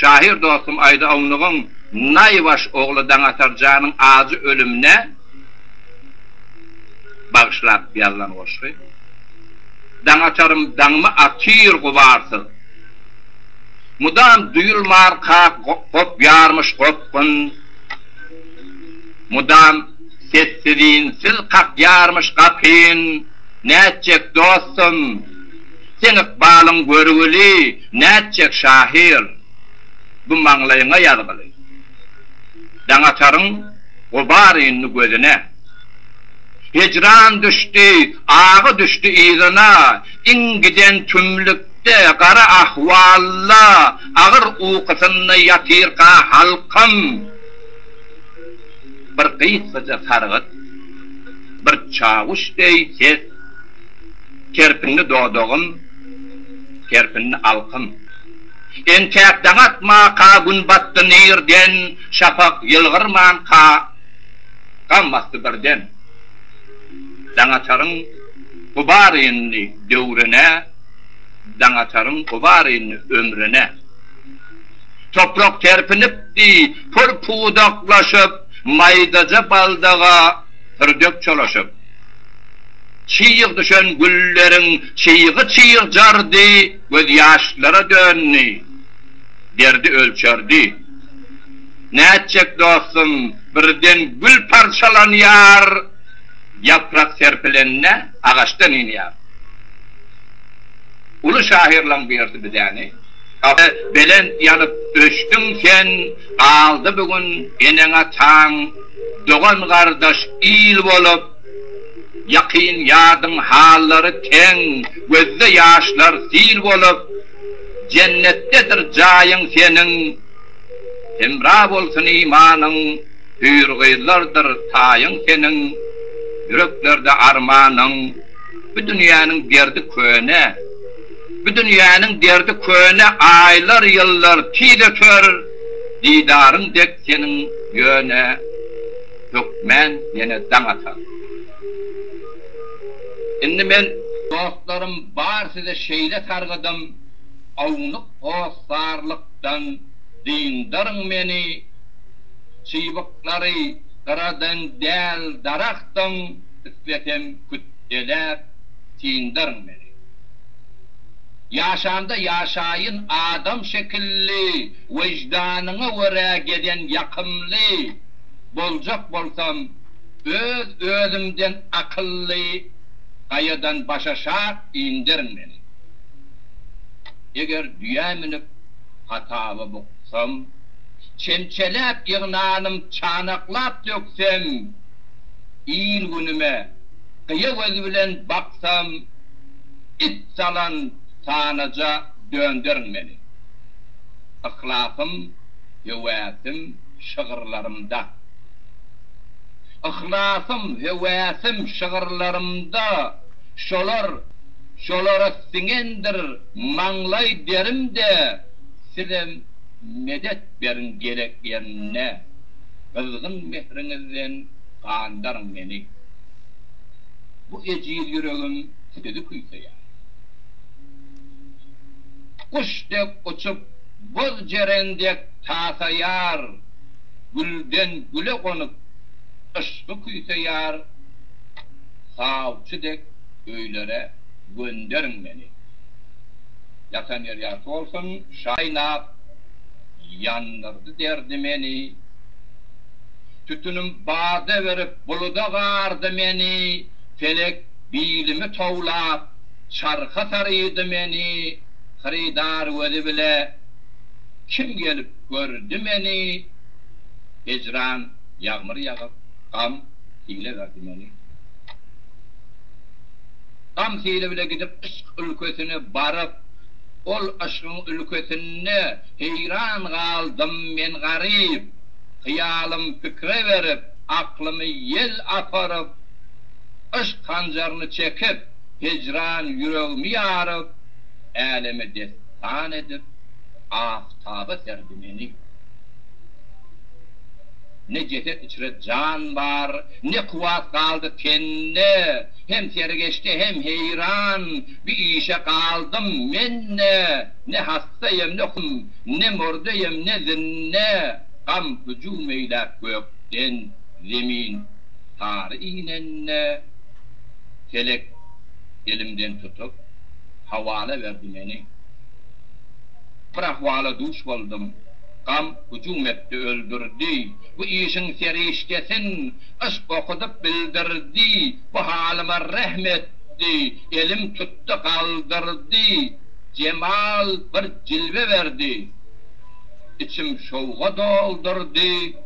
şahir dostum ayda oğluğun Naybaş oğlu Daňatarjanın acı ölümüne bağışlap yalan hoşy. Daňatarym daňmy atyr gubarsy. Mudam duyulmar kop yarmış kopkun. Mudam sessizin kap yarmış kapin. Näçek dostum, sen ikbalın görgüli, näçek şahir. Bu maňlaýyňa ýazgyly. Daňatarym gubaryny gözüne. Hicran düştü, ağı düştü ýzyna, ingiden tümlükde gara ahwalla, agyr uqysyny ýatyrka halkym. Bir gysgaja sargyt, bir çavuş ses, kerpinni dodogym, kerpinni alkym. Entäk daňatma ka gün batdy nirden, şapak ýylgyrman ka gammasty birden. Daňataryň gubaryny döwrüne, daňataryň gubaryny ömrüne. Toprak terpinipdi, purpudaklaşyp, maydaja baldaga türdök çolaşyp. Çiýig düşen gülleriň çiýigi jardy, göz ýaşlara dönni. Derdi ölçerdi. Näçek dostum, birden gül parçalanýar, yaprak serpilenne ağaçtan inýär. Ulu şahirlaň berdi bizäni. Belen ýanyp öçdüň sen, aldy bugün eneňe taň, dogan gardaş il bolup, yakyn ýadyň hallary teň, gözde ýaşlar sil bolup, cennetdedir jaýyň seniň, hemra bolsun imanyň, hürgýlardyr taýyň seniň, yüreklerde armanyň, bu dünýäniň derdi köne, bu dünýäniň derdi köne, aýlar ýyllar tide tör, didaryň dek seniň ýöne, hökmen ýene daňatar. Indi men dostlarym bar size şeýle targydym, awnyk ostarlykdan dindaryň meni, çyýbaklary garadan del daraktan isletem kütdeler tindaryň meni. Yaşanda yaşayın adam şekilli, vicdanına göre geden yakımlı, bolcak bolsam özümden akıllı, gayadan başaşa indirin beni. Eger düýäminip hatalı boksam, çemçelep ýygnanym çanaklap döksem, iyil günüme gıya gözü bilen baksam, it salan sanaca döndürün beni. Ihlafım, hevasim şıgırlarımda. Ihlasım, hevasim şıgırlarımda. Şolara singendir manlay derim de, sizem medet berin gerek yerine. Kızgın mehrinizden kandarın beni. Bu ecil yüreğim sizi kuysa ya. Kuşdek uçup, boz cerendek tasayar, gülden güle konup, ışkı kuytayar, savçıdek öylere gönderin beni. Yatan yer yatı olsun, şaynap, yandırdı derdi beni. Tütünüm bade verip, buluda vardı beni, felek bilimi tovlap, çarka sarıydı beni. Xaridar wedi bile, kim gelip gördü beni, hicran yağmur yağıp, gam hile verdi beni. Gam hile bile gidip ışk ülkesine barıp, ol aşkın ülkesine heyran kaldım men garip, hıyalım fikre verip, aklımı yel aparıp, ışk kancarını çekip, hicran yüreğimi yarıp, elime destan edip, aftaba serdi beni. ne ceset içre can var, ne kuvat kaldı tenne, hem sergeçti hem heyran, bir işe kaldım menne, ne hastayım ne mordayım ne zinne, gam hücum eylak gökten zemin tarihine, felek elimden tutup havala verdi beni. Bir ahvala duş oldum. Gam hücum etti, öldürdü. Bu işin serişkesin aşk okudup bildirdi. Bu halime rahmetti. Elim tuttu kaldırdı. Cemal bir cilve verdi. İçim şovga doldurdu.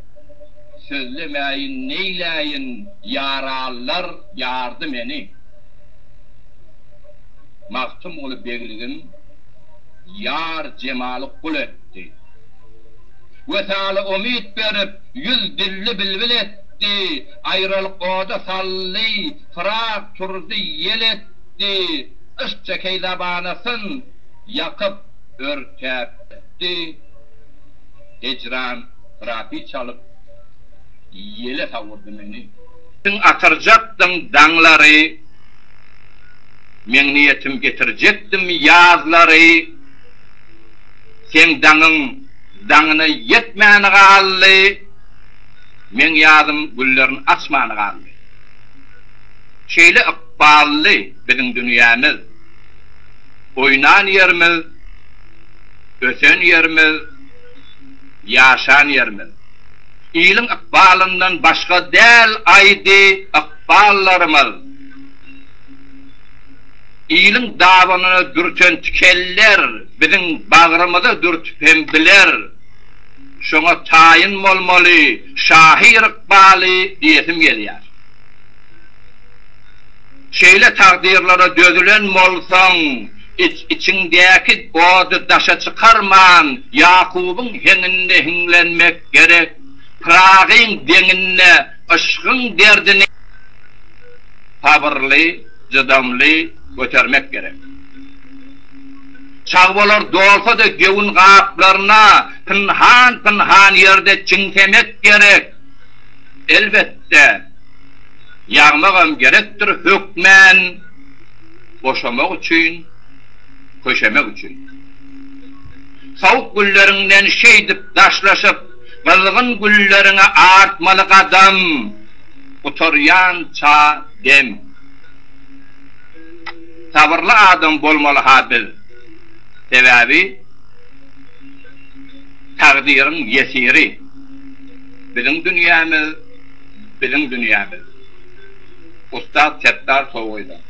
Sözlemeyin neyleyin, yaralar yardı beni. Mahtum olup begligim yar cemalı kul etti. Vesale umid berip yüz dilli bilbil etti. Ayrılık oda salli, fırak turdu yel etti. Işça keydabanasın yakıp örtep etti. Hecran rapi çalıp yele savurdu beni. Atıracaktın dağları, men niyetim getirecektim yazları. Sen dağını yetmeyeni kallı, men yazım güllerin açmanı kallı. Şeyle ıkballı bizim dünyamız, oynan yerimiz, ösen yerimiz, yaşan yerimiz. İyilin ıkbalından başka del aydı ıkballarımız. İyilin davanını dürten tükeller, bizim bağrımızı dürtüpen biler. Şuna tayin olmalı, şahir ıkbali diyesim geliyor. Şeyle takdirlere dözülen olsan, içindeki boğdu daşa çıkarman, Yakub'un heninde hinlenmek gerek, Prag'ın denine, aşkın derdini sabırlı, cıdamlı götürmek gerek. Çağbalar dolsa da gevun kaplarına pınhan yerde çintemek gerek. Elbette yağmağım gerektir hükmen, boşamak için, köşemek için. Savuk güllerinden şeydip daşlaşıp, kızgın güllerine artmalık adam, uturyan ça dem. Sabırlı adam bolmalı habil. Sebebi takdirin yesiri. Bizim dünyamız. Ustad Settar Soğuy'da.